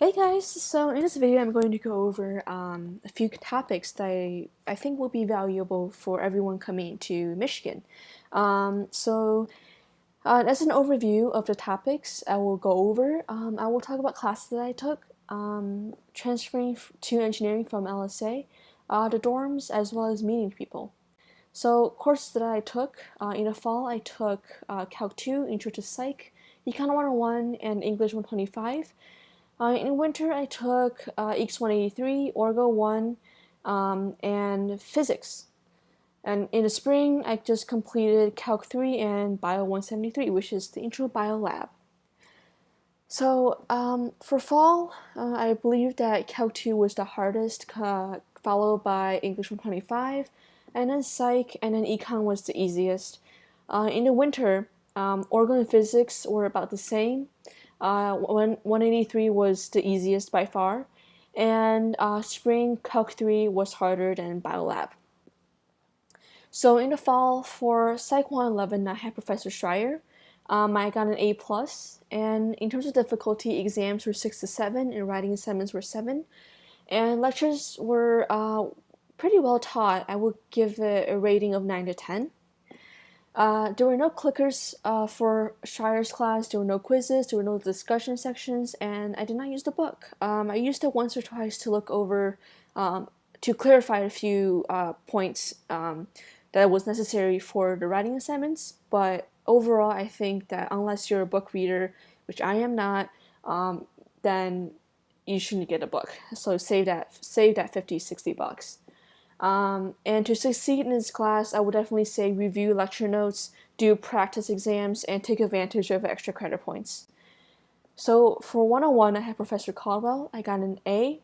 Hey guys, so in this video I'm going to go over a few topics that I think will be valuable for everyone coming to Michigan. As an overview of the topics I will go over, I will talk about classes that I took, transferring to engineering from LSA, the dorms, as well as meeting people. So courses that I took, in the fall I took Calc 2, Intro to Psych, Econ 101, and English 125. In winter, I took EECS 183, Orgo 1, and Physics. And in the spring, I just completed Calc 3 and Bio 173, which is the Intro Bio Lab. So for fall, I believe that Calc 2 was the hardest, followed by English 125, and then Psych, and then Econ was the easiest. In the winter, Orgo and Physics were about the same. 183 was the easiest by far, and spring Calc 3 was harder than Biolab. So in the fall for Psych 111, I had Professor Schreier. I got an A+, and in terms of difficulty, exams were 6 to 7, and writing assignments were 7, and lectures were pretty well taught. I would give it a rating of 9 to 10. There were no clickers for Shire's class, there were no quizzes, there were no discussion sections, and I did not use the book. I used it once or twice to look over, to clarify a few points that was necessary for the writing assignments, but overall I think that unless you're a book reader, which I am not, then you shouldn't get a book. So save that $50-$60. And to succeed in this class, I would definitely say review lecture notes, do practice exams, and take advantage of extra credit points. So for 101, I had Professor Caldwell. I got an A.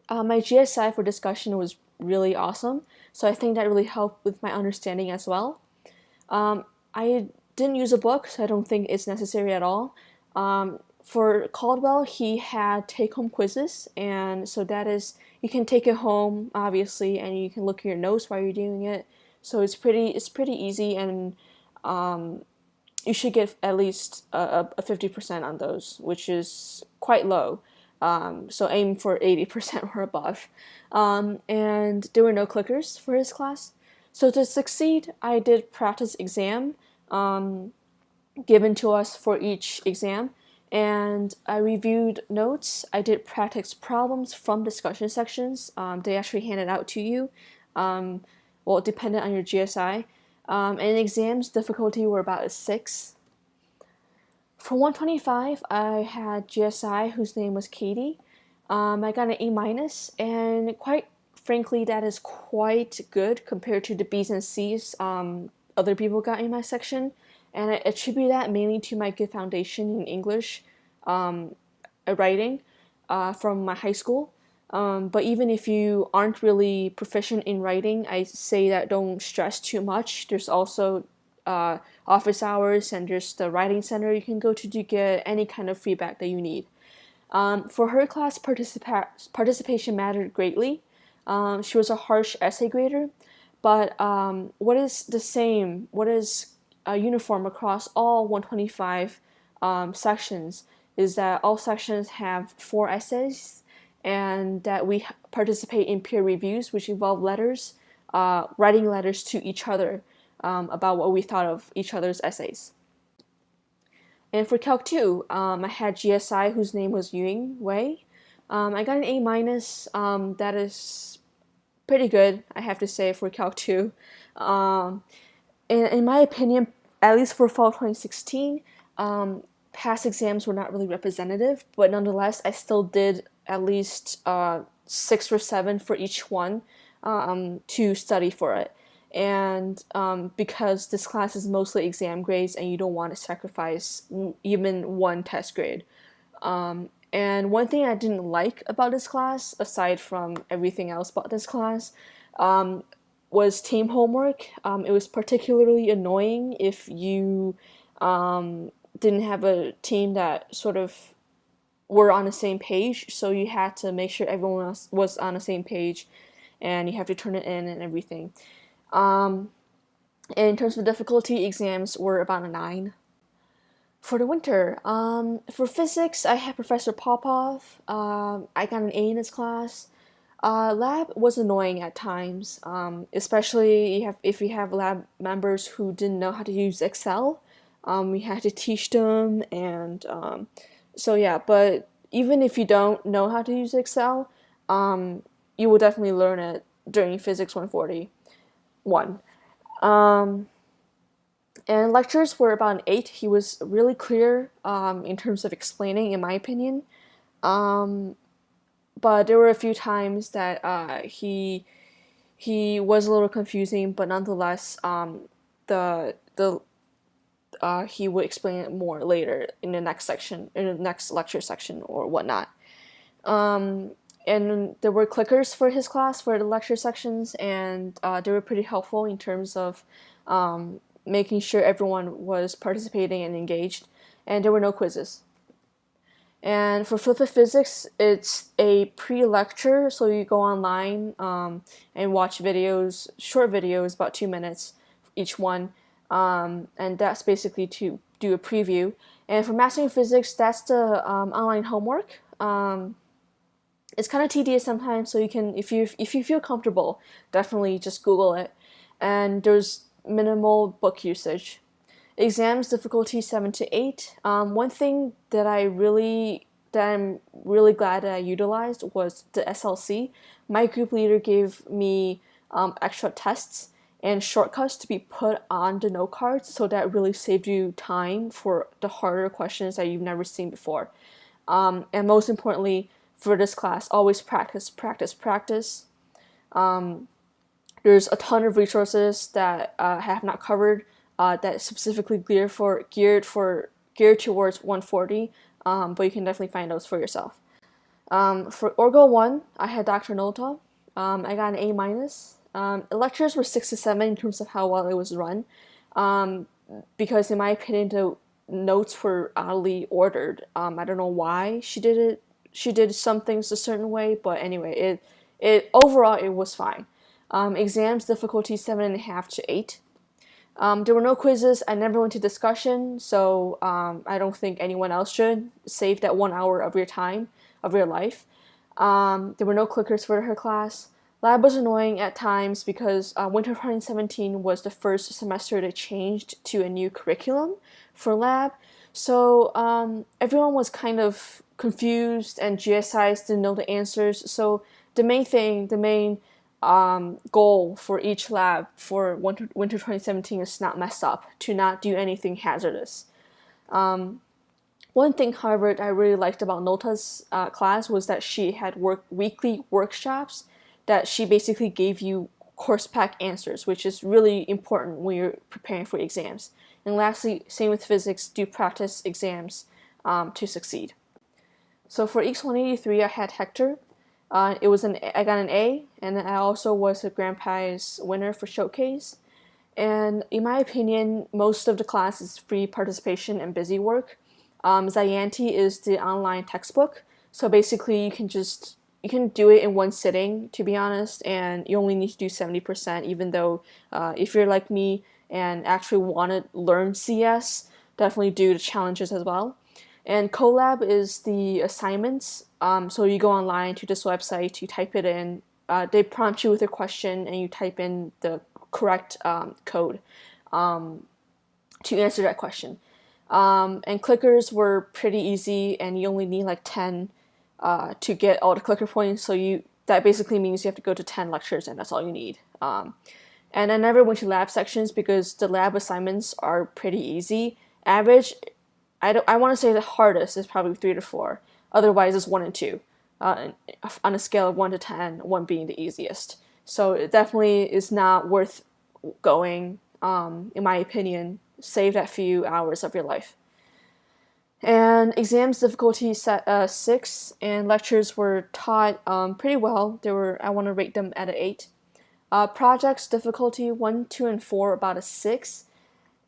My GSI for discussion was really awesome, so I think that really helped with my understanding as well. I didn't use a book, so I don't think it's necessary at all. For Caldwell, he had take-home quizzes, and so that is, you can take it home, obviously, and you can look at your notes while you're doing it. So it's pretty easy, and you should get at least a 50% on those, which is quite low. So aim for 80% or above. And there were no clickers for his class. So to succeed, I did practice exam given to us for each exam, and I reviewed notes. I did practice problems from discussion sections. They actually handed out to you, well, dependent on your GSI. And exams difficulty were about a 6. For 125, I had GSI, whose name was Katie. I got an A-, and quite frankly, that is quite good compared to the B's and C's other people got in my section. And I attribute that mainly to my good foundation in English writing from my high school. But even if you aren't really proficient in writing, I say that don't stress too much. There's also office hours, and there's the writing center you can go to get any kind of feedback that you need. For her class, participation mattered greatly. She was a harsh essay grader, but what is the same, what is uniform across all 125 sections is that all sections have 4 essays, and that we participate in peer reviews, which involve letters, writing letters to each other about what we thought of each other's essays. And for Calc 2, I had GSI, whose name was Ying Wei. I got an A-. That is pretty good, I have to say, for Calc 2. In my opinion, at least for fall 2016, past exams were not really representative, but nonetheless, I still did at least 6 or 7 for each one to study for it. And because this class is mostly exam grades and you don't want to sacrifice even one test grade. And one thing I didn't like about this class, aside from everything else about this class, was team homework. It was particularly annoying if you didn't have a team that sort of were on the same page, so you had to make sure everyone else was on the same page, and you have to turn it in and everything. In terms of difficulty, exams were about a 9. For the winter, for physics, I had Professor Popov. I got an A in his class. Lab was annoying at times, especially if you have lab members who didn't know how to use Excel. We had to teach them, and so yeah. But even if you don't know how to use Excel, you will definitely learn it during Physics 141. And lectures were about an 8. He was really clear in terms of explaining, in my opinion. But there were a few times that he was a little confusing, but nonetheless, the he would explain it more later in the next section, in the next lecture section or whatnot. And there were clickers for his class for the lecture sections, and they were pretty helpful in terms of making sure everyone was participating and engaged, and there were no quizzes. And for Flipped Physics, it's a pre-lecture, so you go online and watch videos, short videos, about 2 minutes each one, and that's basically to do a preview. And for Mastering Physics, that's the online homework. It's kind of tedious sometimes, so you can, if you feel comfortable, definitely just Google it. And there's minimal book usage. Exams difficulty 7 to 8. One thing that I'm really glad that I utilized was the SLC. My group leader gave me extra tests and shortcuts to be put on the note cards, so that really saved you time for the harder questions that you've never seen before. And most importantly, for this class, always practice, practice, practice. There's a ton of resources that I have not covered that specifically geared towards 140, but you can definitely find those for yourself. For Orgo 1, I had Dr. Nota. I got an A minus. The lectures were 6 to 7 in terms of how well it was run, because in my opinion, the notes were oddly ordered. I don't know why she did it. She did some things a certain way, but anyway, it overall it was fine. Exams difficulty 7.5 to 8. There were no quizzes. I never went to discussion, so I don't think anyone else should. Save that 1 hour of your time, of your life. There were no clickers for her class. Lab was annoying at times because winter 2017 was the first semester they changed to a new curriculum for lab. So everyone was kind of confused, and GSIs didn't know the answers. So the main goal for each lab for winter 2017 is not mess up, to not do anything hazardous. One thing, however, I really liked about Nota's class was that she had weekly workshops that she basically gave you course pack answers, which is really important when you're preparing for exams. And lastly, same with physics, do practice exams to succeed. So for EECS 183, I had Hector. I got an A, and I also was a grand prize winner for showcase. And in my opinion, most of the class is free participation and busy work. Zyanti is the online textbook, so basically you can do it in one sitting, to be honest, and you only need to do 70%, even though if you're like me and actually want to learn CS, definitely do the challenges as well. And Colab is the assignments, so you go online to this website, you type it in, they prompt you with a question, and you type in the correct code to answer that question. And clickers were pretty easy, and you only need like 10 to get all the clicker points, so that basically means you have to go to 10 lectures, and that's all you need. And I never went to lab sections because the lab assignments are pretty easy. Average, I want to say the hardest is probably 3 to 4. Otherwise, it's 1 and 2. On a scale of 1 to 10, 1 being the easiest. So it definitely is not worth going, in my opinion. Save that few hours of your life. And exams difficulty 6, and lectures were taught pretty well. I want to rate them at an 8. Projects difficulty 1, 2, and 4 about a 6,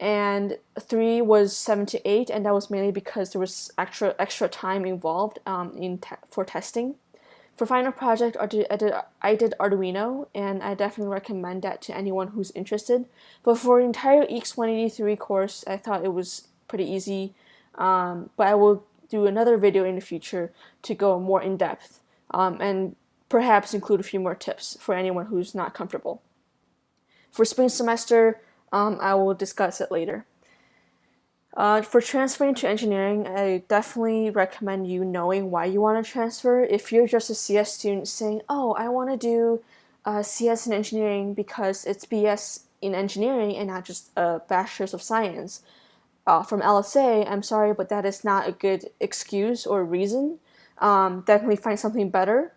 and 3 was 7 to 8, and that was mainly because there was extra time involved for testing. For final project, I did Arduino, and I definitely recommend that to anyone who's interested. But for the entire EECS 183 course, I thought it was pretty easy. but I will do another video in the future to go more in depth and perhaps include a few more tips for anyone who's not comfortable. For spring semester, I will discuss it later. For transferring to engineering, I definitely recommend you knowing why you want to transfer. If you're just a CS student saying, oh, I want to do CS in engineering because it's BS in engineering and not just a bachelor's of science from LSA, I'm sorry, but that is not a good excuse or reason. Definitely find something better.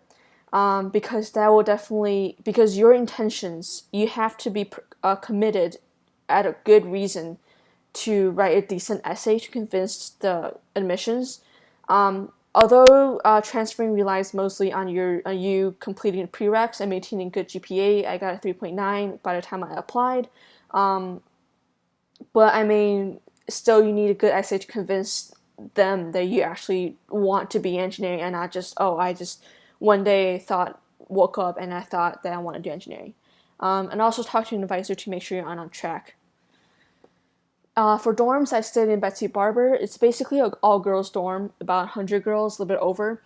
Because that will definitely, because your intentions, you have to be committed at a good reason to write a decent essay to convince the admissions. Although transferring relies mostly on you completing prereqs and maintaining good GPA, I got a 3.9 by the time I applied. But I mean, still you need a good essay to convince them that you actually want to be engineering and not just, oh, I just one day woke up and I thought that I want to do engineering. And also talk to an advisor to make sure you're on track. For dorms, I stayed in Betsy Barber. It's basically an all-girls dorm, about 100 girls, a little bit over.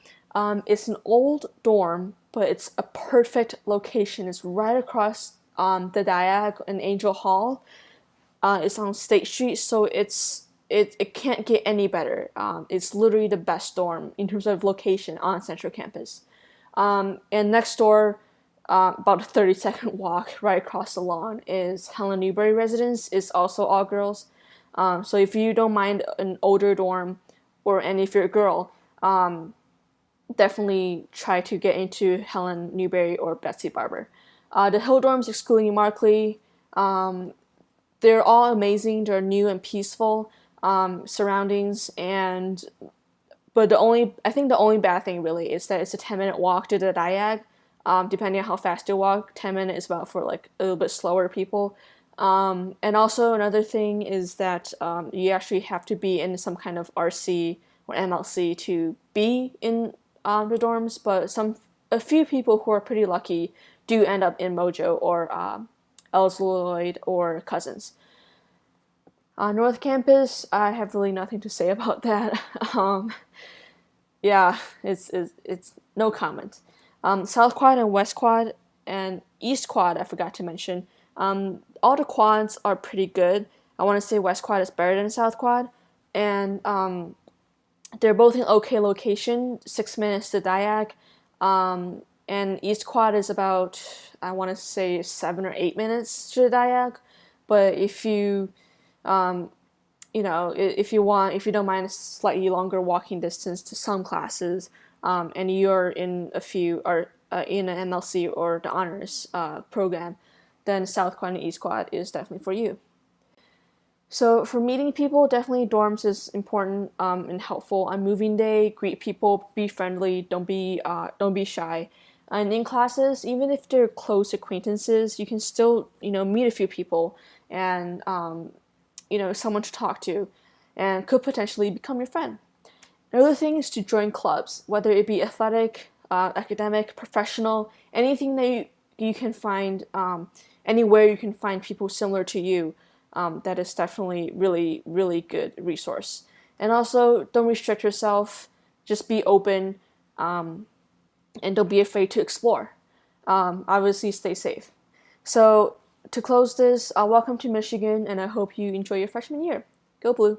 It's an old dorm, but it's a perfect location. It's right across the Diag in Angel Hall. It's on State Street, so it can't get any better. It's literally the best dorm in terms of location on Central Campus. And next door, about a 30-second walk right across the lawn, is Helen Newberry Residence. It's also all girls. So if you don't mind an older dorm, and if you're a girl, definitely try to get into Helen Newberry or Betsy Barber. The Hill dorms, excluding Markley, they're all amazing. They're new and peaceful surroundings, but I think the only bad thing really is that it's a 10-minute walk to the Diag. Depending on how fast you walk, 10 minutes is about for like a little bit slower people. And also another thing is that you actually have to be in some kind of RC or MLC to be in the dorms, but a few people who are pretty lucky do end up in Mojo or Els Lloyd or Cousins. North Campus, I have really nothing to say about that. Yeah, it's no comment. South Quad and West Quad and East Quad, I forgot to mention. All the quads are pretty good. I want to say West Quad is better than South Quad, and they're both in okay location, 6 minutes to Diag, and East Quad is about, I want to say 7 or 8 minutes to the Diag, but if you if you don't mind a slightly longer walking distance to some classes, and you're in a few or in an MLC or the honors program, then South Quad and East Quad is definitely for you. So for meeting people, definitely dorms is important and helpful. On moving day, greet people, be friendly, don't be shy. And in classes, even if they're close acquaintances, you can still meet a few people and someone to talk to, and could potentially become your friend. Another thing is to join clubs, whether it be athletic, academic, professional, anything that you can find, anywhere you can find people similar to you. That is definitely really, really good resource. And also, don't restrict yourself. Just be open, and don't be afraid to explore. Obviously, stay safe. So to close this, welcome to Michigan, and I hope you enjoy your freshman year. Go Blue!